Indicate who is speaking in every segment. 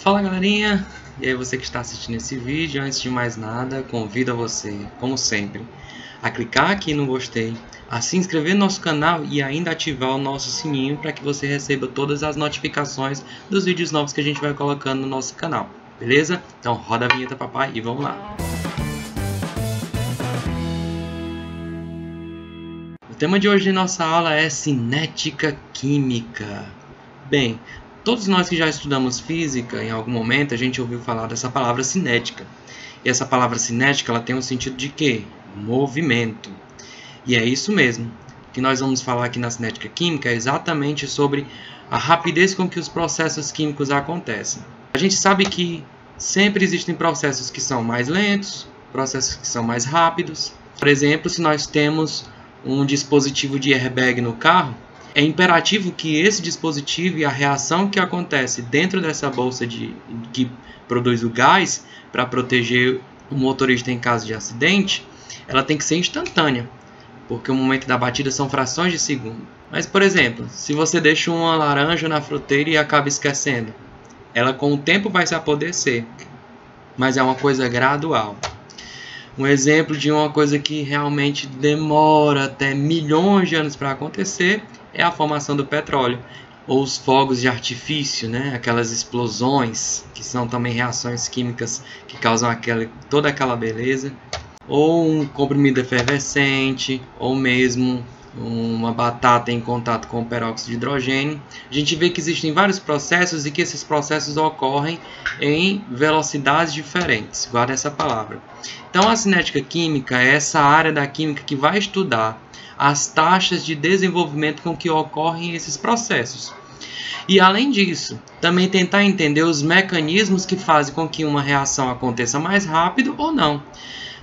Speaker 1: Fala galerinha, e aí você que está assistindo esse vídeo, antes de mais nada, convido a você, como sempre, a clicar aqui no gostei, a se inscrever no nosso canal e ainda ativar o nosso sininho para que você receba todas as notificações dos vídeos novos que a gente vai colocando no nosso canal, beleza? Então roda a vinheta papai e vamos lá! O tema de hoje de nossa aula é cinética química. Bem, todos nós que já estudamos física, em algum momento a gente ouviu falar dessa palavra cinética. E essa palavra cinética ela tem um sentido de quê? Movimento. E é isso mesmo. O que nós vamos falar aqui na cinética química é exatamente sobre a rapidez com que os processos químicos acontecem. A gente sabe que sempre existem processos que são mais lentos, processos que são mais rápidos. Por exemplo, se nós temos um dispositivo de airbag no carro, é imperativo que esse dispositivo e a reação que acontece dentro dessa bolsa que produz o gás para proteger o motorista em caso de acidente, ela tem que ser instantânea, porque o momento da batida são frações de segundo. Mas, por exemplo, se você deixa uma laranja na fruteira e acaba esquecendo, ela com o tempo vai se apodrecer, mas é uma coisa gradual. Um exemplo de uma coisa que realmente demora até milhões de anos para acontecer é a formação do petróleo, ou os fogos de artifício, né? Aquelas explosões, que são também reações químicas que causam toda aquela beleza, ou um comprimido efervescente, ou mesmo uma batata em contato com o peróxido de hidrogênio. A gente vê que existem vários processos e que esses processos ocorrem em velocidades diferentes. Guarda essa palavra. Então, a cinética química é essa área da química que vai estudar as taxas de desenvolvimento com que ocorrem esses processos. E, além disso, também tentar entender os mecanismos que fazem com que uma reação aconteça mais rápido ou não.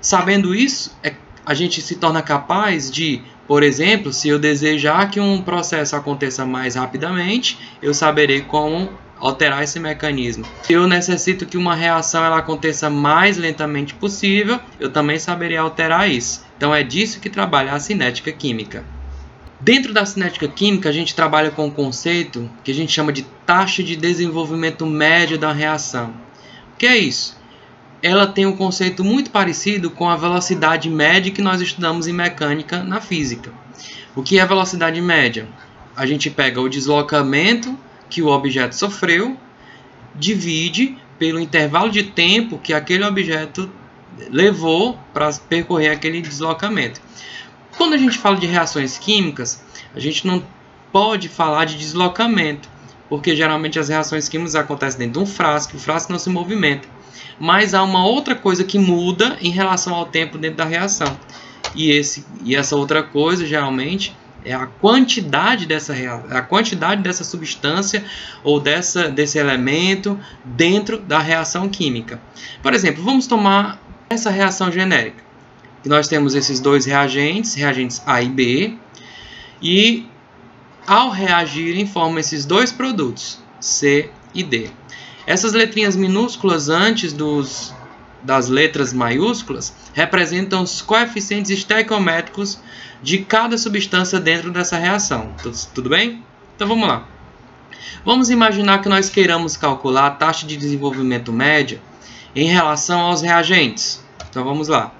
Speaker 1: Sabendo isso, a gente se torna capaz de, por exemplo, se eu desejar que um processo aconteça mais rapidamente, eu saberei como alterar esse mecanismo. Se eu necessito que uma reação ela aconteça mais lentamente possível, eu também saberei alterar isso. Então é disso que trabalha a cinética química. Dentro da cinética química, a gente trabalha com um conceito que a gente chama de taxa de desenvolvimento médio da reação. O que é isso? Ela tem um conceito muito parecido com a velocidade média que nós estudamos em mecânica na física. O que é a velocidade média? A gente pega o deslocamento que o objeto sofreu, divide pelo intervalo de tempo que aquele objeto levou para percorrer aquele deslocamento. Quando a gente fala de reações químicas, a gente não pode falar de deslocamento, porque geralmente as reações químicas acontecem dentro de um frasco, o frasco não se movimenta. Mas há uma outra coisa que muda em relação ao tempo dentro da reação. E essa outra coisa, geralmente, é a quantidade dessa substância ou desse elemento dentro da reação química. Por exemplo, vamos tomar essa reação genérica. Que nós temos esses dois reagentes A e B, e ao reagirem formam esses dois produtos, C e D. Essas letrinhas minúsculas antes das letras maiúsculas representam os coeficientes estequiométricos de cada substância dentro dessa reação. Tudo bem? Então vamos lá. Vamos imaginar que nós queiramos calcular a taxa de desenvolvimento média em relação aos reagentes. Então vamos lá.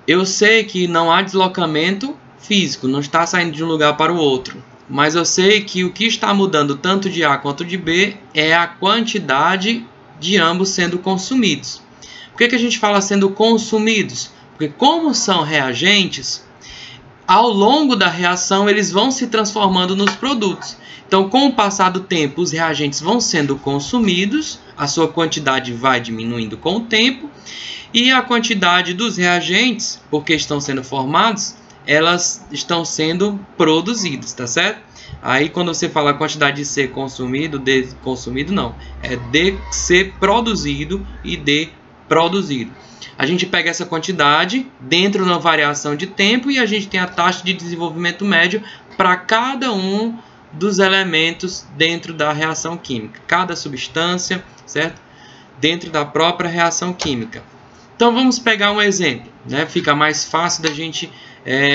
Speaker 1: Eu sei que não há deslocamento físico, não está saindo de um lugar para o outro. Mas eu sei que o que está mudando tanto de A quanto de B é a quantidade de ambos sendo consumidos. Por que a gente fala sendo consumidos? Porque como são reagentes, ao longo da reação eles vão se transformando nos produtos. Então, com o passar do tempo, os reagentes vão sendo consumidos, a sua quantidade vai diminuindo com o tempo, e a quantidade dos reagentes, porque estão sendo formados, elas estão sendo produzidas, tá certo? Aí quando você fala a quantidade de ser consumido, de consumido não, é de ser produzido e de produzido. A gente pega essa quantidade dentro de uma variação de tempo e a gente tem a taxa de desenvolvimento médio para cada um dos elementos dentro da reação química, cada substância, certo? Dentro da própria reação química. Então vamos pegar um exemplo, né? Fica mais fácil da gente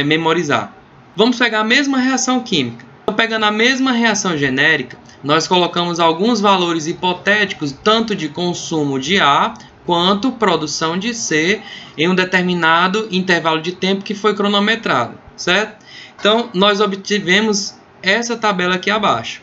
Speaker 1: memorizar. Vamos pegar a mesma reação química. Então, pegando a mesma reação genérica, nós colocamos alguns valores hipotéticos, tanto de consumo de A quanto produção de C, em um determinado intervalo de tempo que foi cronometrado, certo? Então, nós obtivemos essa tabela aqui abaixo.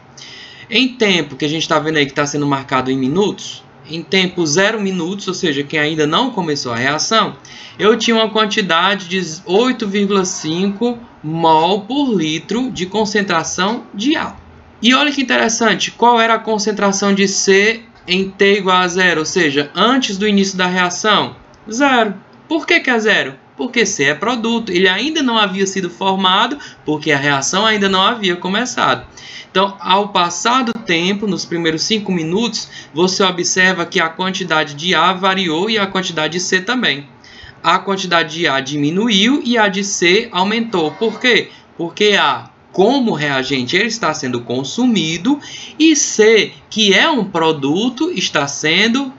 Speaker 1: Em tempo, que a gente está vendo aí que está sendo marcado em minutos, em tempo 0 minutos, ou seja, quem ainda não começou a reação, eu tinha uma quantidade de 8,5 mol por litro de concentração de A. E olha que interessante, qual era a concentração de C em T igual a 0, ou seja, antes do início da reação? 0. Por que é 0? Porque C é produto, ele ainda não havia sido formado, porque a reação ainda não havia começado. Então, ao passar do tempo, nos primeiros 5 minutos, você observa que a quantidade de A variou e a quantidade de C também. A quantidade de A diminuiu e a de C aumentou. Por quê? Porque A, como reagente, ele está sendo consumido e C, que é um produto, está sendo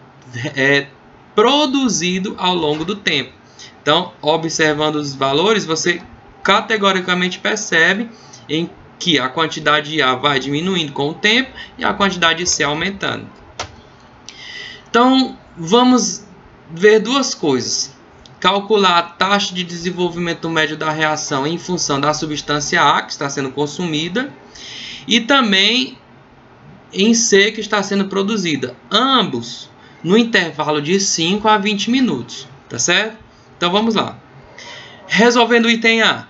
Speaker 1: produzido ao longo do tempo. Então, observando os valores, você categoricamente percebe em que a quantidade de A vai diminuindo com o tempo e a quantidade de C aumentando. Então, vamos ver duas coisas. Calcular a taxa de desenvolvimento médio da reação em função da substância A, que está sendo consumida, e também em C, que está sendo produzida. Ambos no intervalo de 5 a 20 minutos. Tá certo? Então, vamos lá. Resolvendo o item A.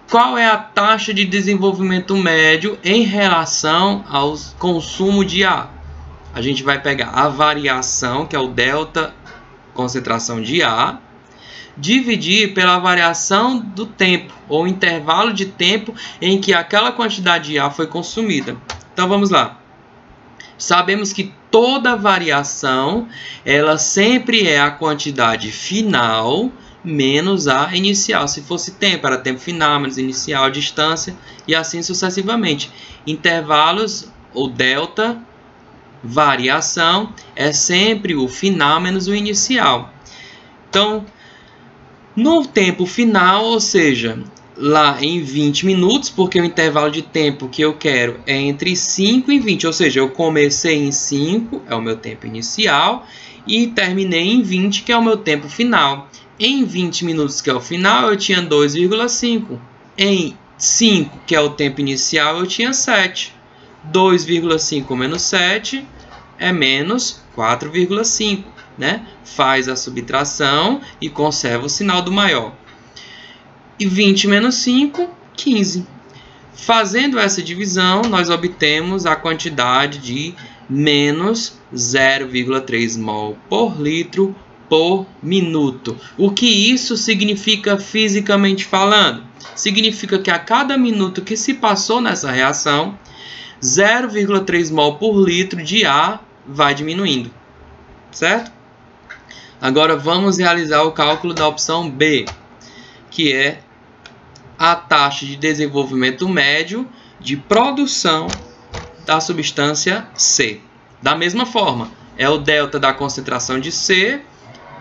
Speaker 1: Qual é a taxa de desenvolvimento médio em relação ao consumo de A? A gente vai pegar a variação, que é o delta concentração de A, dividir pela variação do tempo, ou intervalo de tempo em que aquela quantidade de A foi consumida. Então, vamos lá. Sabemos que toda variação, ela sempre é a quantidade final menos a inicial. Se fosse tempo, era tempo final, menos inicial, distância, e assim sucessivamente. Intervalos, ou delta, variação, é sempre o final menos o inicial. Então, no tempo final, ou seja, lá em 20 minutos, porque o intervalo de tempo que eu quero é entre 5 e 20, ou seja, eu comecei em 5, é o meu tempo inicial, e terminei em 20, que é o meu tempo final. Em 20 minutos, que é o final, eu tinha 2,5. Em 5, que é o tempo inicial, eu tinha 7. 2,5 menos 7 é menos 4,5. Né? Faz a subtração e conserva o sinal do maior. E 20 menos 5, 15. Fazendo essa divisão, nós obtemos a quantidade de menos 0,3 mol por litro por minuto. O que isso significa fisicamente falando? Significa que a cada minuto que se passou nessa reação, 0,3 mol por litro de A vai diminuindo. Certo? Agora vamos realizar o cálculo da opção B, que é a taxa de desenvolvimento médio de produção da substância C. Da mesma forma, é o delta da concentração de C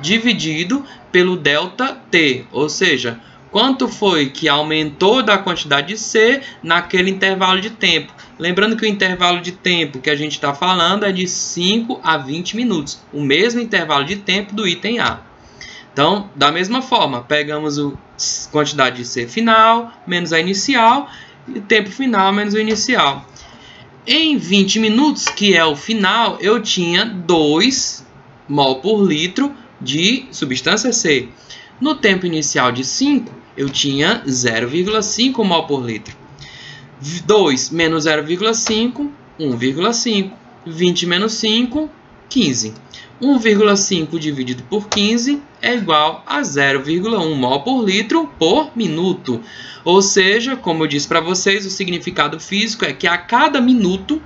Speaker 1: dividido pelo delta T, ou seja, quanto foi que aumentou da quantidade de C naquele intervalo de tempo. Lembrando que o intervalo de tempo que a gente está falando é de 5 a 20 minutos, o mesmo intervalo de tempo do item A. Então, da mesma forma, pegamos a quantidade de C final menos a inicial e o tempo final menos o inicial. Em 20 minutos, que é o final, eu tinha 2 mol por litro de substância C. No tempo inicial de 5, eu tinha 0,5 mol por litro. 2 menos 0,5, 1,5. 20 menos 5, 15. 1,5 dividido por 15 é igual a 0,1 mol por litro por minuto. Ou seja, como eu disse para vocês, o significado físico é que a cada minuto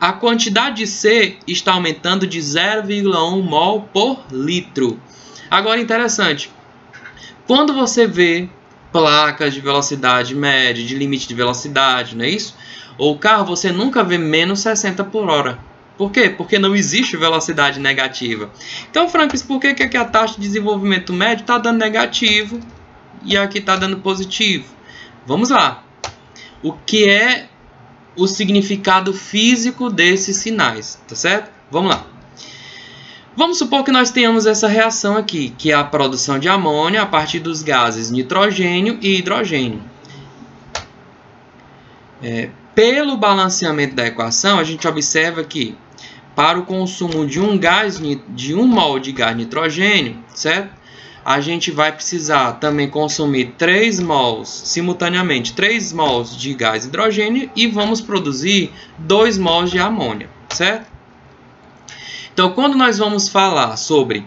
Speaker 1: a quantidade de C está aumentando de 0,1 mol por litro. Agora, interessante, quando você vê placas de velocidade média, de limite de velocidade, não é isso? Ou carro, você nunca vê menos 60 por hora. Por quê? Porque não existe velocidade negativa. Então, Francis, por que aqui a taxa de desenvolvimento médio está dando negativo e aqui está dando positivo? Vamos lá. O que é o significado físico desses sinais, tá certo? Vamos lá. Vamos supor que nós tenhamos essa reação aqui, que é a produção de amônia a partir dos gases nitrogênio e hidrogênio. Pelo balanceamento da equação, a gente observa que para o consumo de um mol de gás nitrogênio, certo? A gente vai precisar também consumir 3 mols, simultaneamente 3 mols de gás hidrogênio e vamos produzir 2 mols de amônia, certo? Então, quando nós vamos falar sobre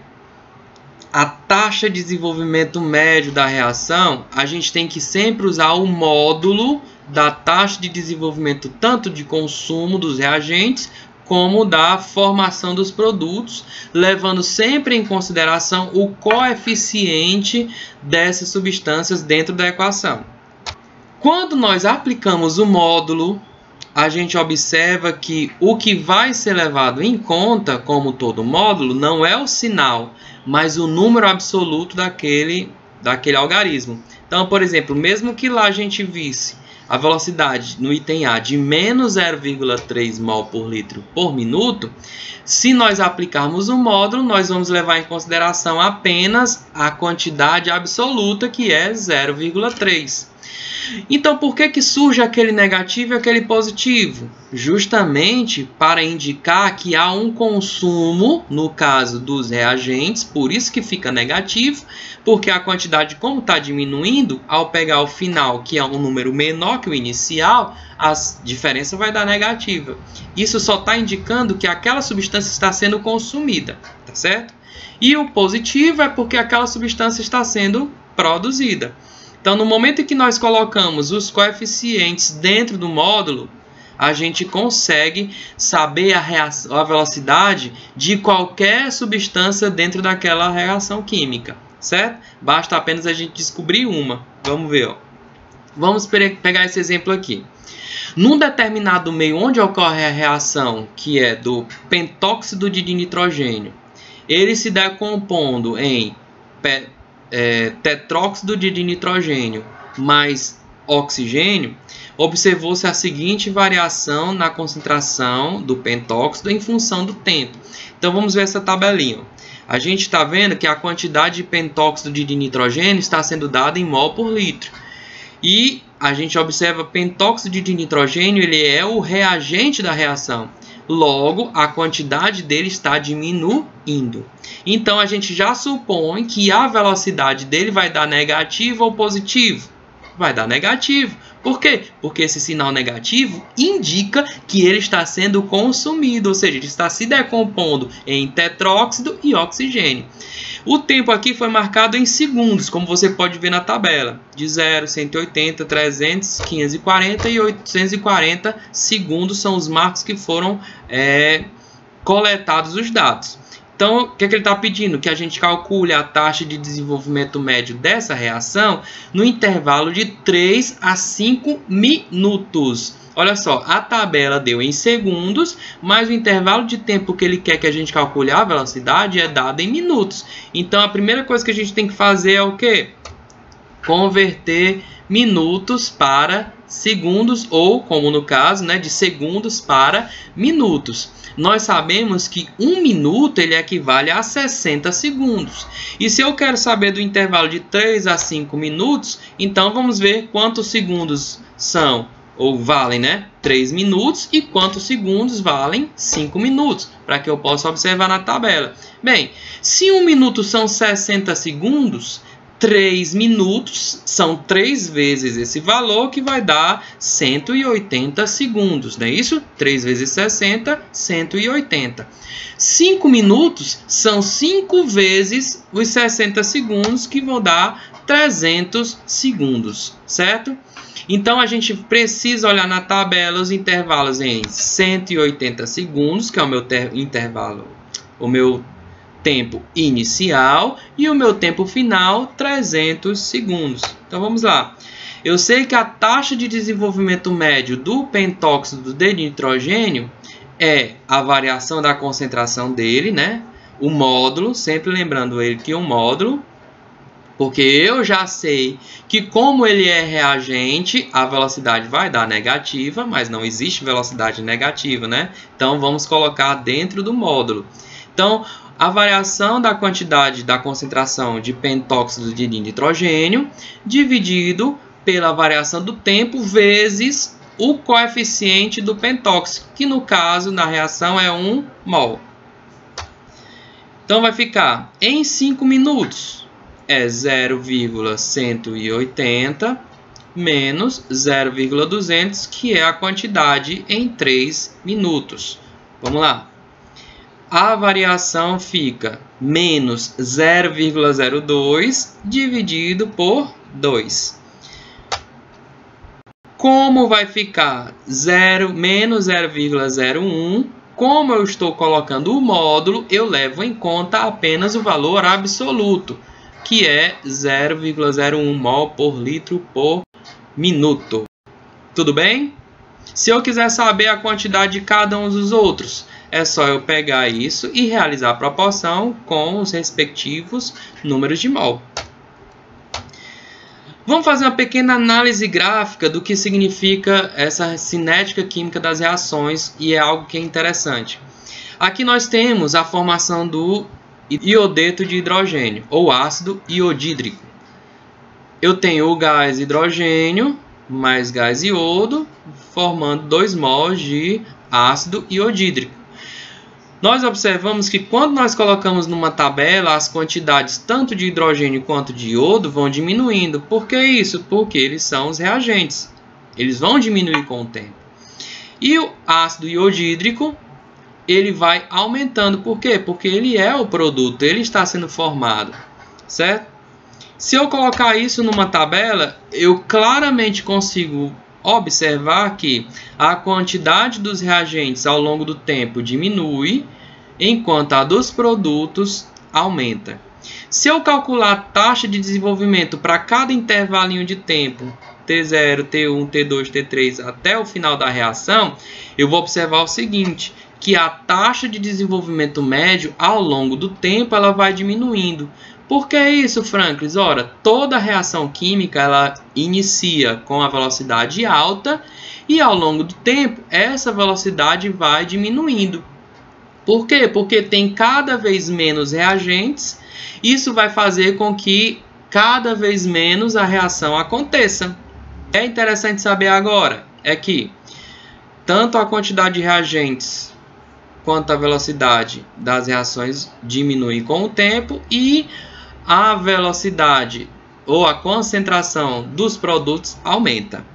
Speaker 1: a taxa de desenvolvimento médio da reação, a gente tem que sempre usar o módulo da taxa de desenvolvimento tanto de consumo dos reagentes como da formação dos produtos, levando sempre em consideração o coeficiente dessas substâncias dentro da equação. Quando nós aplicamos o módulo, a gente observa que o que vai ser levado em conta, como todo módulo, não é o sinal, mas o número absoluto daquele algarismo. Então, por exemplo, mesmo que lá a gente visse a velocidade no item A de menos 0,3 mol por litro por minuto, se nós aplicarmos o módulo, nós vamos levar em consideração apenas a quantidade absoluta, que é 0,3. Então, por que surge aquele negativo e aquele positivo? Justamente para indicar que há um consumo, no caso dos reagentes, por isso que fica negativo, porque a quantidade, como está diminuindo, ao pegar o final, que é um número menor que o inicial, a diferença vai dar negativa. Isso só está indicando que aquela substância está sendo consumida, tá certo? E o positivo é porque aquela substância está sendo produzida. Então, no momento em que nós colocamos os coeficientes dentro do módulo, a gente consegue saber a velocidade de qualquer substância dentro daquela reação química, certo? Basta apenas a gente descobrir uma. Vamos ver, ó. Vamos pegar esse exemplo aqui. Num determinado meio onde ocorre a reação, que é do pentóxido de nitrogênio, ele se decompondo em tetróxido de nitrogênio mais oxigênio, observou-se a seguinte variação na concentração do pentóxido em função do tempo. Então, vamos ver essa tabelinha. A gente está vendo que a quantidade de pentóxido de nitrogênio está sendo dada em mol por litro. E a gente observa pentóxido de nitrogênio, ele é o reagente da reação. Logo, a quantidade dele está diminuindo. Então, a gente já supõe que a velocidade dele vai dar negativo ou positivo? Vai dar negativo. Por quê? Porque esse sinal negativo indica que ele está sendo consumido, ou seja, ele está se decompondo em tetróxido e oxigênio. O tempo aqui foi marcado em segundos, como você pode ver na tabela. De 0, 180, 300, 540 e 840 segundos são os marcos que foram coletados os dados. Então, o que ele está pedindo? Que a gente calcule a taxa de desenvolvimento médio dessa reação no intervalo de 3 a 5 minutos. Olha só, a tabela deu em segundos, mas o intervalo de tempo que ele quer que a gente calcule a velocidade é dado em minutos. Então, a primeira coisa que a gente tem que fazer é o quê? Converter minutos para segundos, ou, como no caso, de segundos para minutos. Nós sabemos que 1 minuto ele equivale a 60 segundos. E se eu quero saber do intervalo de 3 a 5 minutos, então vamos ver quantos segundos são, ou valem, 3 minutos, e quantos segundos valem 5 minutos, para que eu possa observar na tabela. Bem, se 1 minuto são 60 segundos, 3 minutos são 3 vezes esse valor, que vai dar 180 segundos, não é isso? 3 vezes 60, 180. 5 minutos são 5 vezes os 60 segundos, que vão dar 300 segundos, certo? Então, a gente precisa olhar na tabela os intervalos em 180 segundos, que é o meu intervalo, o meu tempo inicial, e o meu tempo final, 300 segundos. Então, vamos lá. Eu sei que a taxa de desenvolvimento médio do pentóxido de nitrogênio é a variação da concentração dele, o módulo, sempre lembrando ele que o módulo Porque eu já sei que como ele é reagente, a velocidade vai dar negativa, mas não existe velocidade negativa, né? Então, vamos colocar dentro do módulo. Então, a variação da quantidade da concentração de pentóxido de nitrogênio dividido pela variação do tempo vezes o coeficiente do pentóxido, que no caso, na reação, é 1 mol. Então, vai ficar em 5 minutos, é 0,180 menos 0,200, que é a quantidade em 3 minutos. Vamos lá. A variação fica menos 0,02 dividido por 2. Como vai ficar menos 0,01, como eu estou colocando o módulo, eu levo em conta apenas o valor absoluto, que é 0,01 mol por litro por minuto. Tudo bem? Se eu quiser saber a quantidade de cada um dos outros, é só eu pegar isso e realizar a proporção com os respectivos números de mol. Vamos fazer uma pequena análise gráfica do que significa essa cinética química das reações, e é algo que é interessante. Aqui nós temos a formação do iodeto de hidrogênio, ou ácido iodídrico. Eu tenho o gás hidrogênio mais gás iodo, formando 2 mols de ácido iodídrico. Nós observamos que quando nós colocamos numa tabela, as quantidades tanto de hidrogênio quanto de iodo vão diminuindo. Por que isso? Porque eles são os reagentes. Eles vão diminuir com o tempo. E o ácido iodídrico, ele vai aumentando. Por quê? Porque ele é o produto, ele está sendo formado, certo? Se eu colocar isso numa tabela, eu claramente consigo observar que a quantidade dos reagentes ao longo do tempo diminui, enquanto a dos produtos aumenta. Se eu calcular a taxa de desenvolvimento para cada intervalinho de tempo, T0, T1, T2, T3, até o final da reação, eu vou observar o seguinte, que a taxa de desenvolvimento médio ao longo do tempo ela vai diminuindo. Por que isso, Franklin? Ora, toda reação química ela inicia com a velocidade alta e ao longo do tempo essa velocidade vai diminuindo. Por quê? Porque tem cada vez menos reagentes. Isso vai fazer com que cada vez menos a reação aconteça. É interessante saber agora é que tanto a quantidade de reagentes quanto a velocidade das reações diminuem com o tempo e a velocidade ou a concentração dos produtos aumenta.